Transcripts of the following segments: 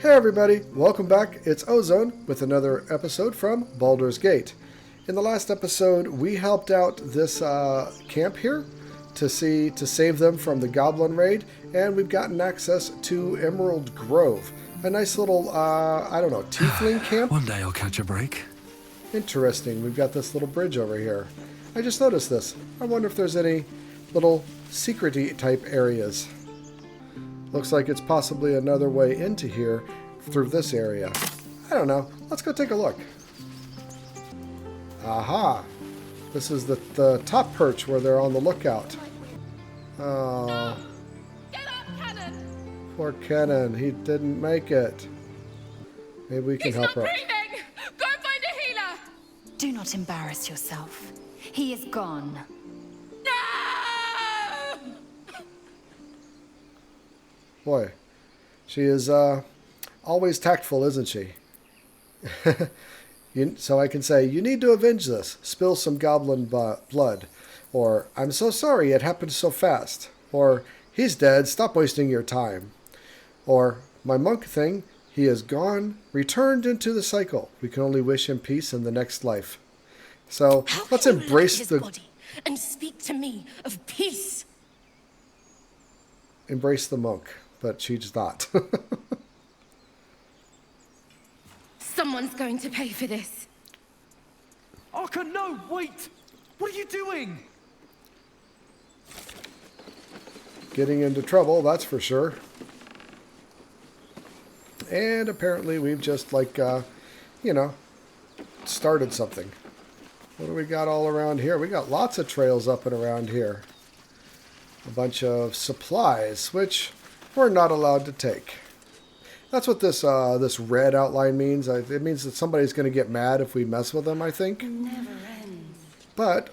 Hey everybody, welcome back. It's Ozone with another episode from Baldur's Gate. In the last episode, we helped out this camp here to save them from the Goblin raid, and we've gotten access to Emerald Grove, a nice little tiefling camp. One day I'll catch a break. Interesting. We've got this little bridge over here. I just noticed this. I wonder if there's any little secret-y type areas. Looks like it's possibly another way into here through this area. I don't know. Let's go take a look. Aha! This is the top perch where they're on the lookout. Oh. Get up, Cannon! Poor Cannon. He didn't make it. Maybe we can help her. He's not breathing! Go find a healer! Do not embarrass yourself. He is gone. No! Boy, she is always tactful, isn't she? So I can say, you need to avenge this. Spill some goblin blood. Or, I'm so sorry, it happened so fast. Or, he's dead, stop wasting your time. Or, my monk thing, he is gone, returned into the cycle. We can only wish him peace in the next life. So, let's embrace his the... body and speak to me of peace. Embrace the monk, but she's not. Someone's going to pay for this. Arka, no, wait! What are you doing? Getting into trouble, that's for sure. And apparently we've just, started something. What do we got all around here? We got lots of trails up and around here. A bunch of supplies, which we're not allowed to take. That's what this red outline means. It means that somebody's going to get mad if we mess with them, I think. It never ends. But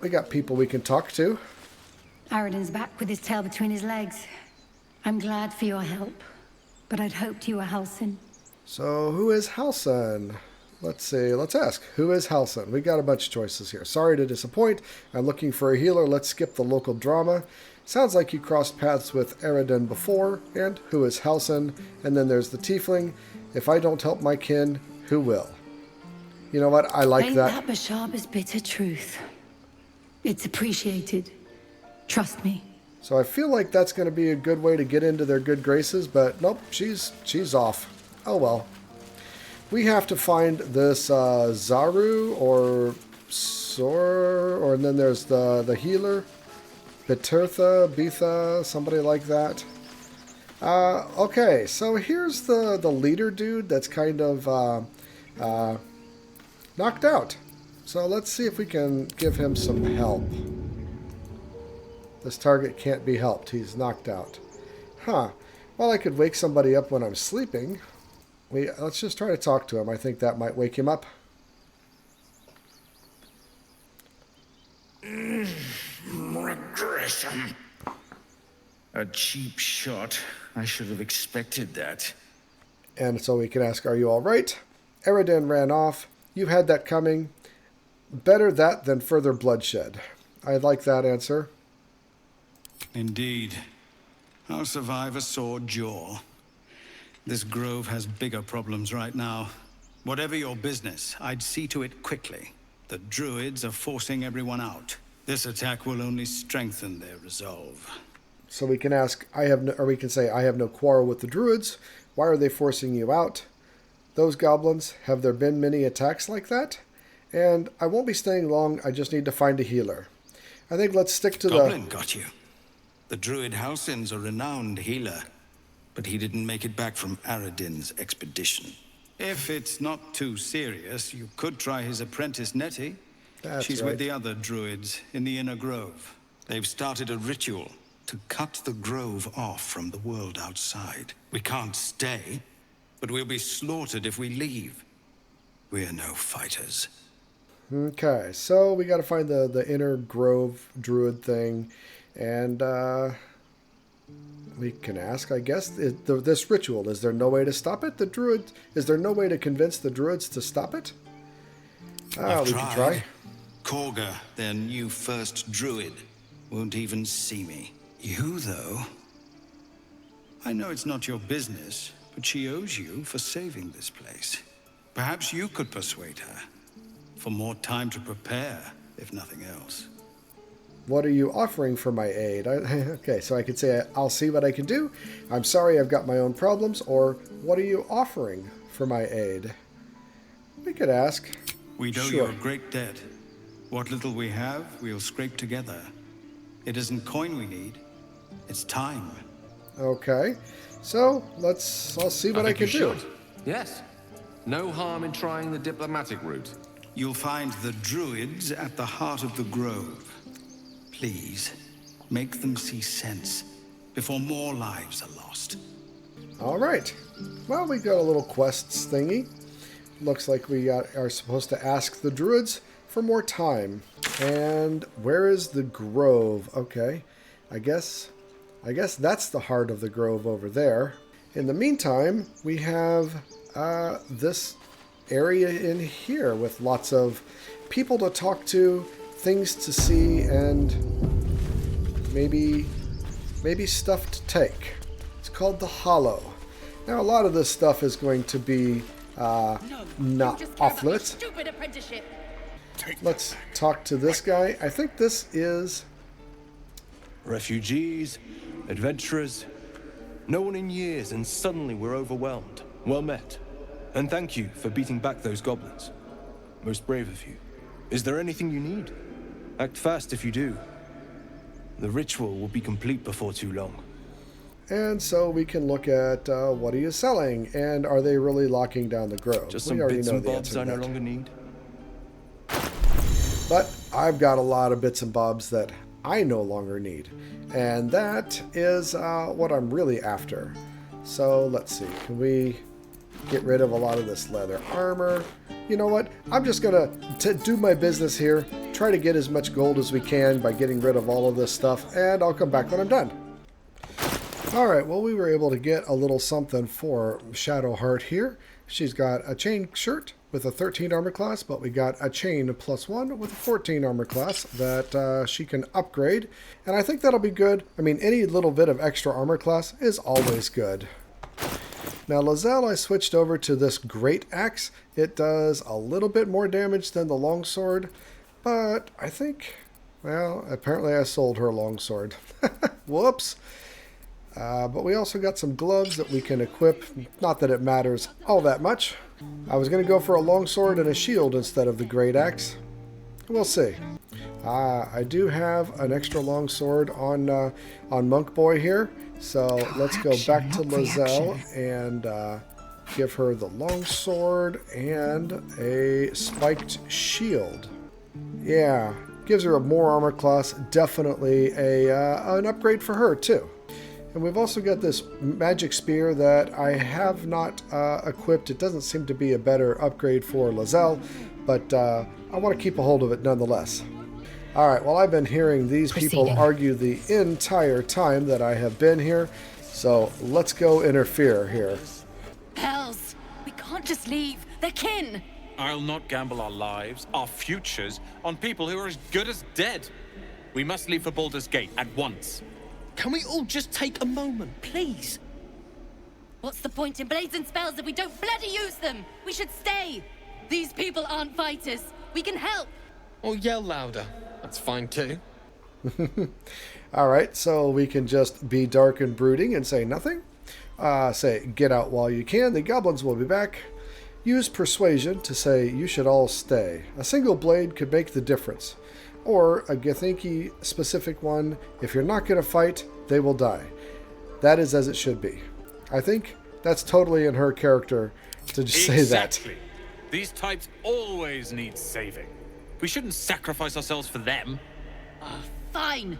we got people we can talk to. Aradin's back with his tail between his legs. I'm glad for your help, but I'd hoped you were Halsin. So who is Halsin? Let's see. Let's ask. Who is Halsin? We got a bunch of choices here. Sorry to disappoint. I'm looking for a healer. Let's skip the local drama. Sounds like you crossed paths with Aradin before. And who is Halsin? And then there's the tiefling. If I don't help my kin, who will? You know what? I like Ain't that. that Bashaba's bitter truth? It's appreciated. Trust me. So I feel like that's going to be a good way to get into their good graces. But nope, she's off. Oh well. We have to find this Zaru or Sor, and then there's the healer, Betha, somebody like that. Okay, so here's the leader dude that's kind of knocked out. So let's see if we can give him some help. This target can't be helped. He's knocked out. Huh. Well, I could wake somebody up when I'm sleeping. Let's just try to talk to him. I think that might wake him up. Regression. A cheap shot. I should have expected that. And so we can ask, are you all right? Aradin ran off. You had that coming. Better that than further bloodshed. I like that answer. Indeed. I'll survive a sore jaw. This grove has bigger problems right now. Whatever your business, I'd see to it quickly. The Druids are forcing everyone out. This attack will only strengthen their resolve. So we can ask, we can say, I have no quarrel with the Druids. Why are they forcing you out? Those goblins, have there been many attacks like that? And I won't be staying long, I just need to find a healer. I think let's stick to Goblin got you. The Druid Halsin's a renowned healer, but he didn't make it back from Aradin's expedition. If it's not too serious, you could try his apprentice Nettie. She's right. with the other Druids in the Inner Grove. They've started a ritual to cut the grove off from the world outside. We can't stay, but we'll be slaughtered if we leave. We're no fighters. Okay, so we got to find the Inner Grove Druid thing, and we can ask, I guess, this ritual, is there no way to stop it? Is there no way to convince the Druids to stop it? We can try. Korga, their new first Druid, won't even see me. You, though? I know it's not your business, but she owes you for saving this place. Perhaps you could persuade her for more time to prepare, if nothing else. What are you offering for my aid? Okay, so I could say, I'll see what I can do. I'm sorry, I've got my own problems. Or, what are you offering for my aid? We could ask. We owe you a great debt. What little we have, we'll scrape together. It isn't coin we need, it's time. Okay, so I'll see what I can do. Yes. No harm in trying the diplomatic route. You'll find the Druids at the heart of the grove. Please, make them see sense before more lives are lost. All right. Well, we got a little quests thingy. Looks like we are supposed to ask the Druids for more time. And where is the grove? Okay, I guess that's the heart of the grove over there. In the meantime, we have this area in here with lots of people to talk to, things to see, and maybe stuff to take. It's called the Hollow. Now, a lot of this stuff is going to be not off limits. Stupid apprenticeship. Let's talk to this guy. I think this is... Refugees, adventurers, no one in years, and suddenly we're overwhelmed. Well met. And thank you for beating back those goblins. Most brave of you. Is there anything you need? Act fast if you do. The ritual will be complete before too long. And so we can look at what he is selling, and are they really locking down the grove? Just some bits and bobs I no longer need. But I've got a lot of bits and bobs that I no longer need. And that is what I'm really after. So let's see. Can we get rid of a lot of this leather armor? You know what? I'm just going to do my business here. Try to get as much gold as we can by getting rid of all of this stuff. And I'll come back when I'm done. Alright, well, we were able to get a little something for Shadowheart here. She's got a chain shirt with a 13 armor class, but we got a chain +1 with a 14 armor class that she can upgrade. And I think that'll be good. I mean, any little bit of extra armor class is always good. Now, Lae'zel, I switched over to this great axe. It does a little bit more damage than the longsword, but I think, well, apparently I sold her longsword. Whoops. But we also got some gloves that we can equip. Not that it matters all that much. I was going to go for a longsword and a shield instead of the great axe. We'll see. I do have an extra longsword on Monk Boy here. So let's go back to Lae'zel and give her the longsword and a spiked shield. Yeah, gives her a more armor class. Definitely an upgrade for her too. And we've also got this magic spear that I have not equipped. It doesn't seem to be a better upgrade for Lae'zel, but I want to keep a hold of it nonetheless. All right, well, I've been hearing these people argue the entire time that I have been here, so let's go interfere here. Hells, we can't just leave. They're kin. I'll not gamble our lives, our futures, on people who are as good as dead. We must leave for Baldur's Gate at once. Can we all just take a moment, please? What's the point in blades and spells if we don't bloody use them? We should stay. These people aren't fighters. We can help. Or yell louder. That's fine too. All right, so we can just be dark and brooding and say nothing. Say, get out while you can. The goblins will be back. Use persuasion to say you should all stay. A single blade could make the difference. Or a Githyanki specific one, if you're not going to fight, they will die. That is as it should be. I think that's totally in her character to just say that. Exactly. These types always need saving. We shouldn't sacrifice ourselves for them. Fine.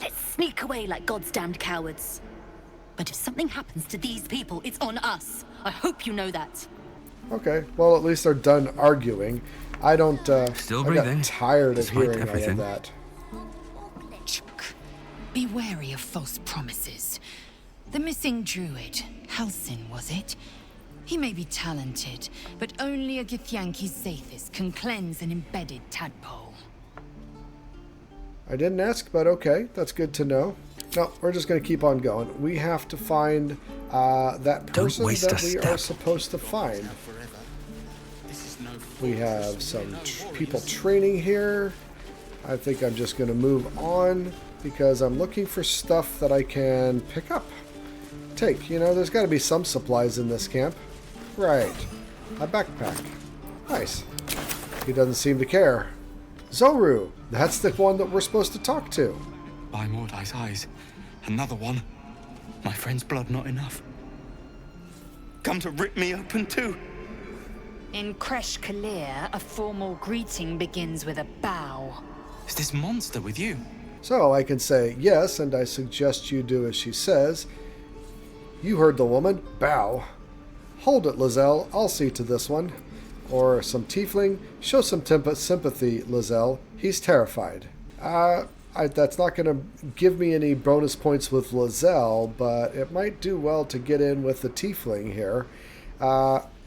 Let's sneak away like God's damned cowards. But if something happens to these people, it's on us. I hope you know that. Okay, well, at least they're done arguing. I don't, Still I breathing, got tired of despite hearing everything. all of that. Be wary of false promises. The missing druid, Halsin, was it? He may be talented, but only a Githyanki Zathis can cleanse an embedded tadpole. I didn't ask, but okay, that's good to know. No, we're just going to keep on going. We have to find that person that we are supposed to find. We have some people training here. I think I'm just going to move on because I'm looking for stuff that I can pick up. Take, you know, there's got to be some supplies in this camp. Right. A backpack. Nice. He doesn't seem to care. Zoru, that's the one that we're supposed to talk to. By Mordai's eyes, another one. My friend's blood not enough. Come to rip me open too. In Creche Kalir, a formal greeting begins with a bow. Is this monster with you? So I can say yes, and I suggest you do as she says. You heard the woman. Bow. Hold it, Lizelle. I'll see to this one. Or some tiefling. Show some sympathy, Lizelle. He's terrified. That's not going to give me any bonus points with Lizelle, but it might do well to get in with the tiefling here.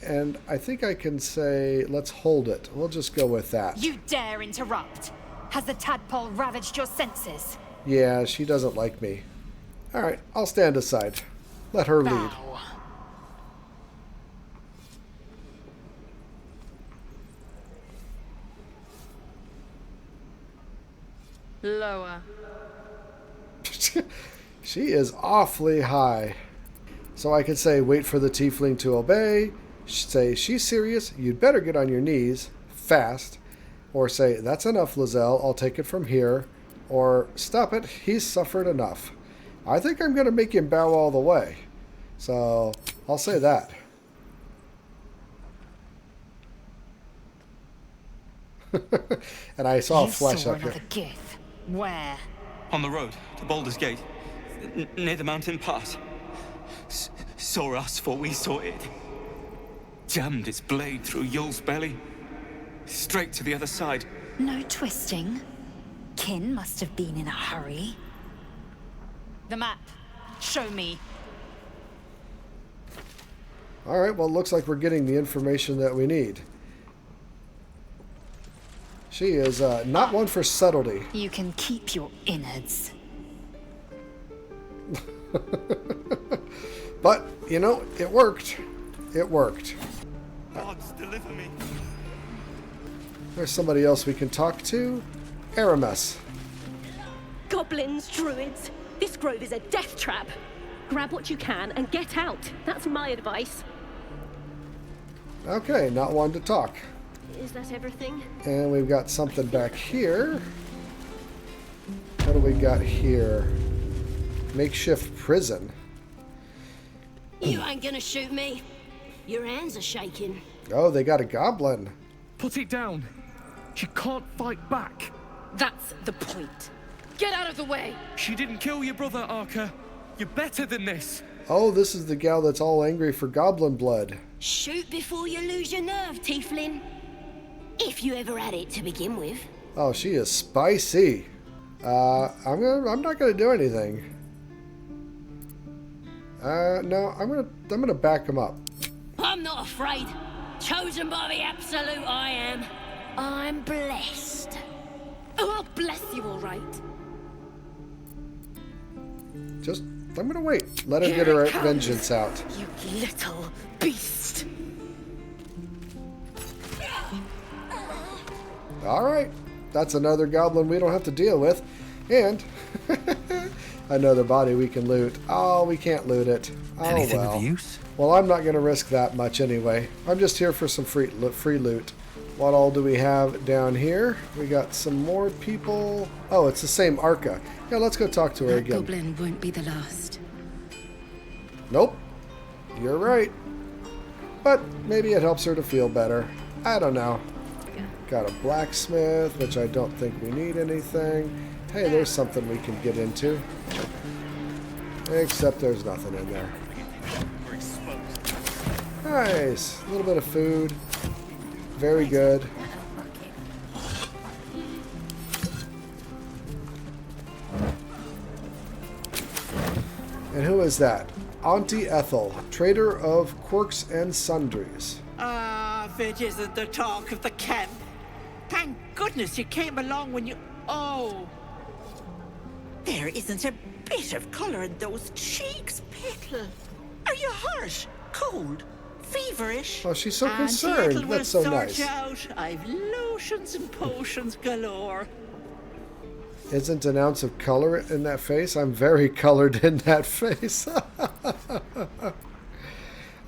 And I think I can say, let's hold it. We'll just go with that. You dare interrupt? Has the tadpole ravaged your senses? Yeah, she doesn't like me. All right, I'll stand aside. Let her lead. Lower. She is awfully high. So I could say, wait for the tiefling to obey. Say, she's serious. You'd better get on your knees. Fast. Or say, that's enough, Lizelle. I'll take it from here. Or, stop it. He's suffered enough. I think I'm going to make him bow all the way. So, I'll say that. And I saw a flash up here. Gith. Where? On the road to Baldur's Gate, near the mountain pass. Saw us, for we saw it. Jammed its blade through Yul's belly, straight to the other side. No twisting. Kin must have been in a hurry. The map. Show me. All right, well, it looks like we're getting the information that we need. She is not one for subtlety. You can keep your innards. But, you know, it worked. It worked. Gods, deliver me. There's somebody else we can talk to. Aramis. Goblins, druids. This grove is a death trap. Grab what you can and get out. That's my advice. Okay, not one to talk. Is that everything? And we've got something back here. What do we got here? Makeshift prison. You ain't gonna shoot me. Your hands are shaking. Oh, they got a goblin. Put it down. She can't fight back. That's the point. Get out of the way. She didn't kill your brother, Arca. You're better than this. Oh, this is the gal that's all angry for goblin blood. Shoot before you lose your nerve, tiefling. If you ever had it to begin with. Oh, she is spicy. I'm not gonna do anything. No, I'm gonna back him up. I'm not afraid. Chosen by the absolute I am. I'm blessed. Oh, I'll bless you all right. I'm gonna wait. Let her get her vengeance out. You little beast. Alright. That's another goblin we don't have to deal with. And another body we can loot. Oh, we can't loot it. Oh, Anything well. of use? Well, I'm not going to risk that much anyway. I'm just here for some free loot. What all do we have down here? We got some more people. Oh, it's the same Arca. Yeah, let's go talk to her again. Goblin won't be the last. Nope. You're right. But maybe it helps her to feel better. I don't know. Got a blacksmith, which I don't think we need anything. Hey, there's something we can get into. Except there's nothing in there. Nice. A little bit of food. Very good. And who is that? Auntie Ethel, trader of quirks and sundries. If it isn't the talk of the camp. Thank goodness you came along when you... Oh. There isn't a bit of colour in those cheeks, Petal. Are you hurt? Cold? Feverish? Oh, she's so Auntie concerned. Ethel will That's so sort nice. you out. I've lotions and potions galore. Isn't an ounce of color in that face? I'm very colored in that face.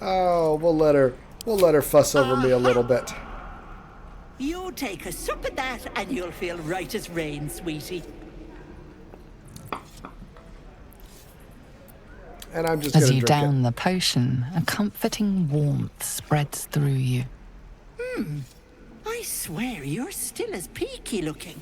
Oh, we'll let her fuss over me a little bit. You take a sup of that and you'll feel right as rain, sweetie. And I'm just As going to you drink down the potion, a comforting warmth spreads through you. I swear you're still as peaky looking.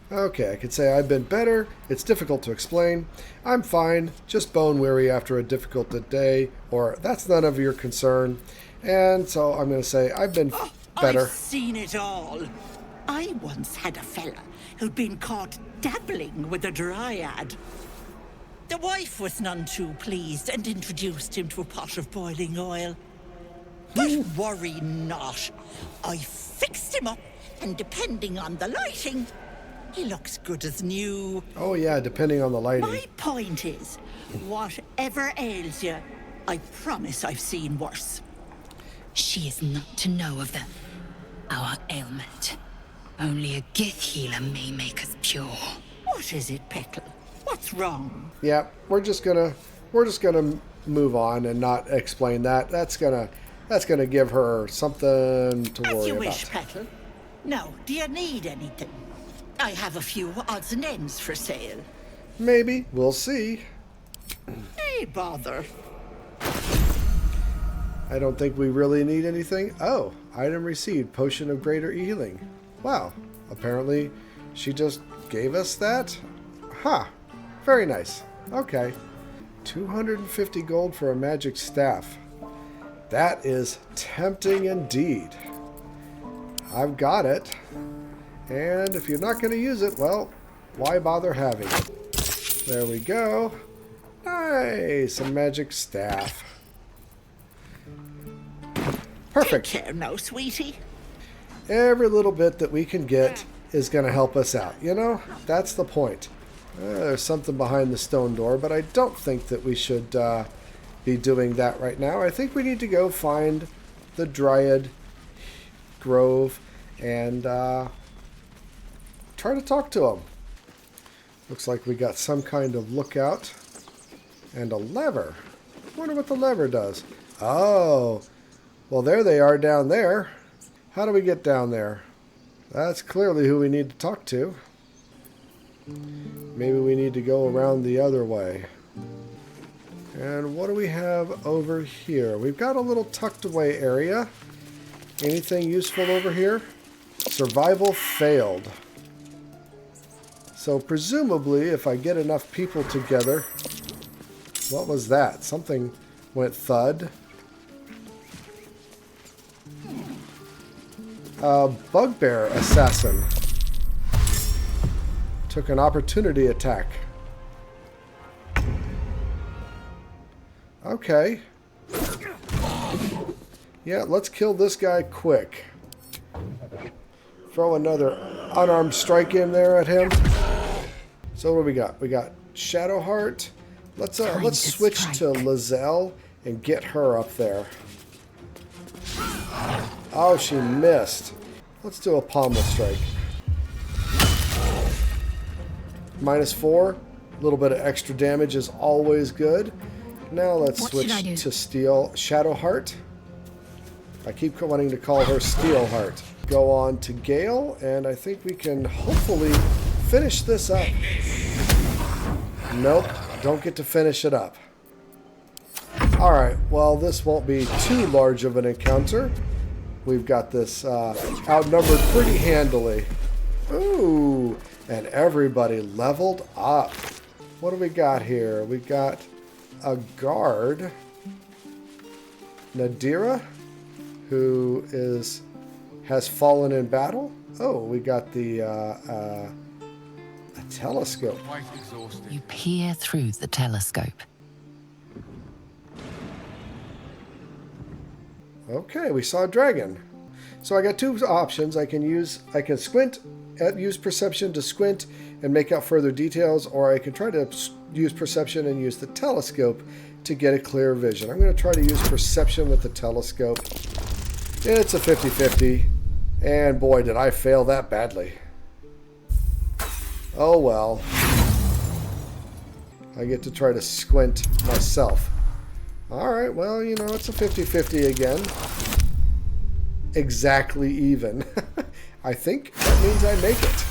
Okay, I could say I've been better. It's difficult to explain. I'm fine, just bone weary after a difficult day, or that's none of your concern. And so I'm going to say I've been better. I've seen it all. I once had a fella who'd been caught dabbling with a dryad. The wife was none too pleased and introduced him to a pot of boiling oil. But worry not. I fixed him up, and depending on the lighting, he looks good as new. Oh yeah, depending on the lighting. My point is, whatever ails you, I promise I've seen worse. She is not to know of our ailment. Only a Gith healer may make us pure. What is it, Petal? What's wrong? Yeah, we're just gonna move on and not explain that. That's gonna give her something to worry As you about. wish, Petal. Now, do you need anything? I have a few odds and ends for sale. Maybe. We'll see. Hey, bother. I don't think we really need anything. Oh, item received. Potion of greater healing. Wow. Apparently, she just gave us that? Huh. Very nice. Okay. 250 gold for a magic staff. That is tempting indeed. I've got it. And if you're not going to use it, well, why bother having it? There we go. Nice. A magic staff. Perfect. Take care now, sweetie. Every little bit that we can get is going to help us out. You know, that's the point. There's something behind the stone door, but I don't think that we should be doing that right now. I think we need to go find the Dryad Grove and try to talk to him. Looks like we got some kind of lookout and a lever. I wonder what the lever does. Oh, well, there they are down there. How do we get down there? That's clearly who we need to talk to. Maybe we need to go around the other way. And what do we have over here? We've got a little tucked away area. Anything useful over here? Survival failed. So presumably, if I get enough people together... What was that? Something went thud. Bugbear assassin. Took an opportunity attack. Okay. Yeah, let's kill this guy quick. Throw another unarmed strike in there at him. So what do we got? We got Shadowheart. Let's switch to Lizelle and get her up there. Oh, she missed. Let's do a pommel strike. -4. A little bit of extra damage is always good. Now let's switch to Steel Shadowheart. I keep wanting to call her Steelheart. Go on to Gale, and I think we can hopefully finish this up. Nope, don't get to finish it up. Alright, well, this won't be too large of an encounter. We've got this outnumbered pretty handily. Ooh, and everybody leveled up. What do we got here? We got a guard, Nadira, who has fallen in battle. Oh, we got the a telescope. You peer through the telescope. Okay, we saw a dragon. So I got two options. I can squint, use perception to squint and make out further details, or I can try to use perception and use the telescope to get a clear vision. I'm going to try to use perception with the telescope. It's a 50-50. And boy, did I fail that badly. Oh well. I get to try to squint myself. Alright, well, you know, it's a 50-50 again. Exactly even. I think that means I make it.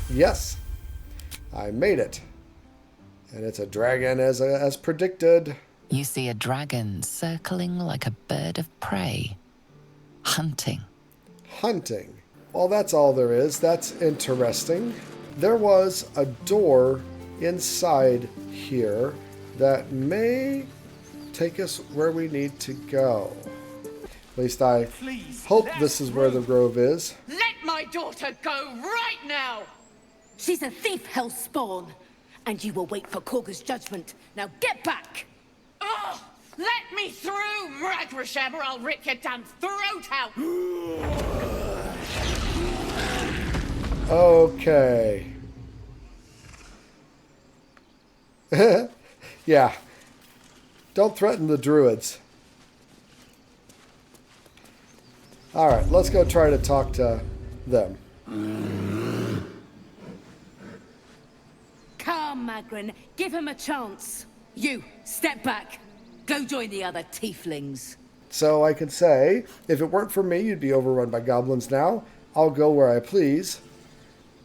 Yes. I made it. And it's a dragon as predicted. You see a dragon circling like a bird of prey. Hunting. Hunting. Well, that's all there is. That's interesting. There was a door inside here that may take us where we need to go. At least I hope this is where the grove is. Let my daughter go right now! She's a thief, hellspawn, and you will wait for Korga's judgment. Now get back! Oh, let me through, Ragrasham, or I'll rip your damn throat out! Okay. Yeah. Don't threaten the Druids. Alright, let's go try to talk to them. Come, Magrin, give him a chance. You, step back. Go join the other tieflings. So I can say, if it weren't for me, you'd be overrun by goblins now. I'll go where I please.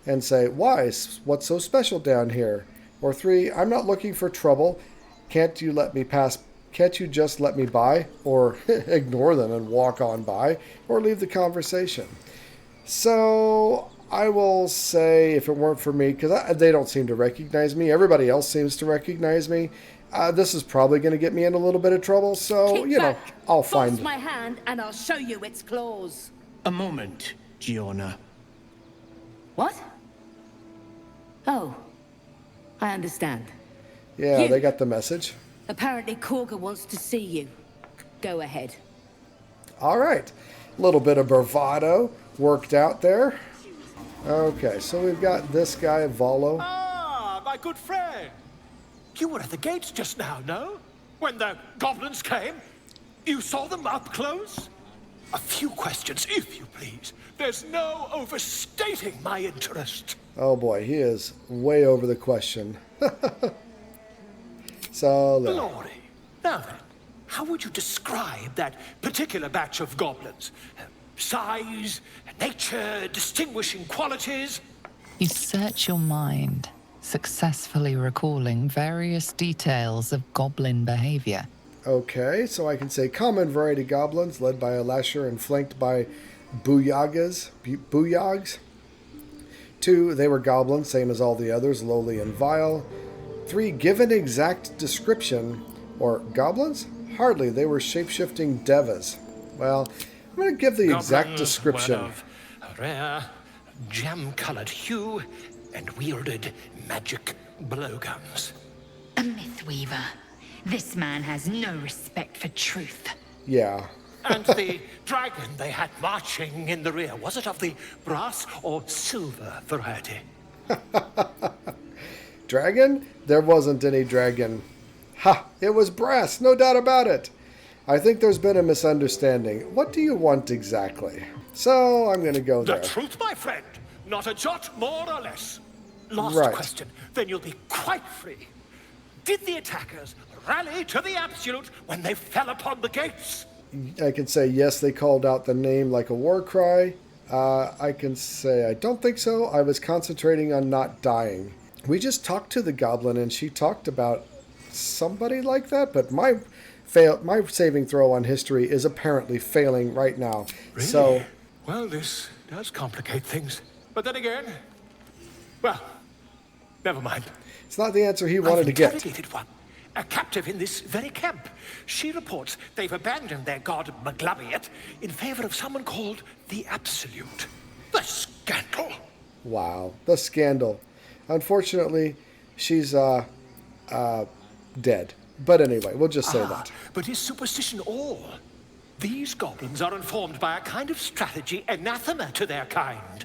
And say, why? What's so special down here? Or 3, I'm not looking for trouble. Can't you let me pass? Can't you just let me by? Or ignore them and walk on by? Or leave the conversation? So I will say, if it weren't for me, because they don't seem to recognize me. Everybody else seems to recognize me. This is probably going to get me in a little bit of trouble. So, you know, I'll find Force my hand and I'll show you its claws. A moment, Giona. What? Oh, I understand. Yeah, they got the message. Apparently Korga wants to see you. Go ahead. All right. A little bit of bravado worked out there. Okay, so we've got this guy, Volo. Ah, my good friend. You were at the gates just now, no? When the goblins came? You saw them up close? A few questions, if you please. There's no overstating my interest. Oh boy, he is way over the question. So, Glory. Now then, how would you describe that particular batch of goblins? Size, nature, distinguishing qualities? You search your mind, successfully recalling various details of goblin behavior. Okay, so I can say common variety goblins led by a lasher and flanked by booyagas. 2, they were goblins, same as all the others, lowly and vile. 3, give an exact description. Or goblins? Hardly, they were shape-shifting devas. Well, I'm going to give the exact description. Were of a rare, jam-colored hue and wielded magic blowguns. A mythweaver. This man has no respect for truth. Yeah. And the dragon they had marching in the rear, was it of the brass or silver variety? Dragon? There wasn't any dragon. Ha! It was brass, no doubt about it. I think there's been a misunderstanding. What do you want exactly? So, I'm going to go there. The truth, my friend. Not a jot more or less. Last Right. question, then you'll be quite free. Did the attackers rally to the absolute when they fell upon the gates? I can say yes, they called out the name like a war cry. I can say I don't think so. I was concentrating on not dying. We just talked to the goblin and she talked about somebody like that, but my saving throw on history is apparently failing right now. Really? So, Well, this does complicate things. But then again, well, never mind. it's not the answer he wanted to get. Interrogated one. A captive in this very camp. She reports they've abandoned their god Maglabiet in favor of someone called the Absolute. The scandal! Wow, the scandal. Unfortunately, she's dead. But anyway, we'll just say that. But is superstition all? These goblins are informed by a kind of strategy anathema to their kind.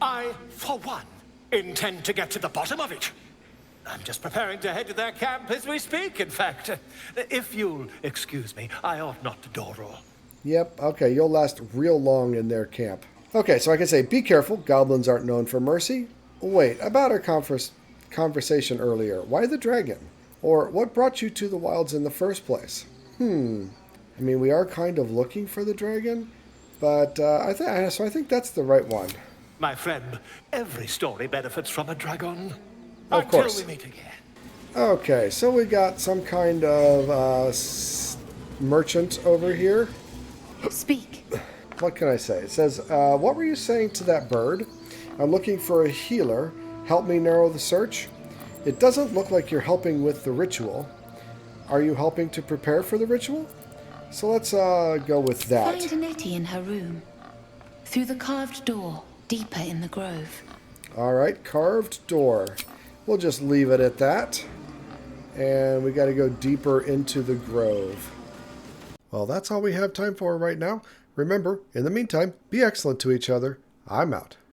I, for one, intend to get to the bottom of it. I'm just preparing to head to their camp as we speak, in fact. If you'll excuse me, I ought not to dawdle. Yep, okay, you'll last real long in their camp. Okay, so I can say, be careful, goblins aren't known for mercy. Wait, about our conversation earlier, why the dragon? Or what brought you to the wilds in the first place? I mean, we are kind of looking for the dragon, but I think that's the right one. My friend, every story benefits from a dragon. Of course. Until we meet again. Okay, so we got some kind of merchant over here. Speak. What can I say? It says, what were you saying to that bird? I'm looking for a healer. Help me narrow the search. It doesn't look like you're helping with the ritual. Are you helping to prepare for the ritual? So let's go with that. Find Nettie in her room. Through the carved door, deeper in the grove. Alright, carved door. We'll just leave it at that. And we got to go deeper into the grove. Well, that's all we have time for right now. Remember, in the meantime, be excellent to each other. I'm out.